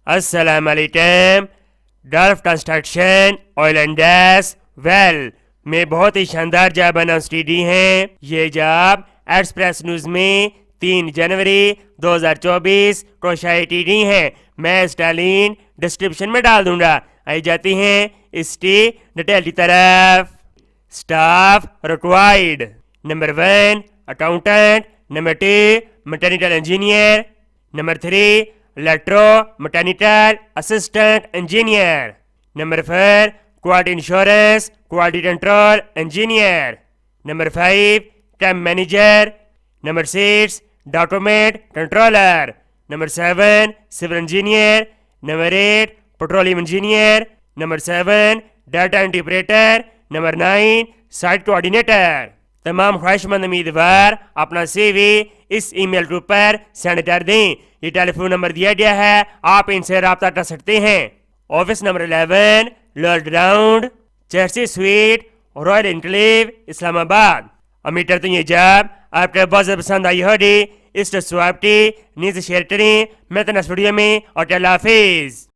अस्सलाम वालेकुम। Gulf construction oil and gas well में बहुत ही शानदार जॉब अनाउंस की दी हैं। ये जॉब एक्सप्रेस न्यूज़ में 3 जनवरी 2024 को शाये की गई हैं। मैं स्टालिन डिस्क्रिप्शन में डाल दूंगा। आई जाती हैं इसकी डिटेल की तरफ। Staff required number 1 accountant, number 2 mechanical engineer, number 3 electro mechanical assistant engineer, number 4 quality insurance quality control engineer, number 5 camp manager, number 6 document controller, number 7 civil engineer, number 8 petroleum engineer, number 7 data interpreter, number 9 site coordinator. तमाम ख्वाहिशमंद उम्मीदवार अपना CV इस email group पर send कर दें। ये telephone number दिया गया है, आप इनसे रब्ता कर सकते हैं। ऑफिस नंबर 11 लॉर्ड ग्राउंड, चर्ची स्वीट, रॉयल एनक्लेव, इस्लामाबाद। उम्मीद करते हैं ये जॉब आपको बहुत ज़्यादा पसंद आई होगी। इस स्वाब की नीचे शेयर करें। मैं तो स्टूडियो में और अल्लाह हाफिज़।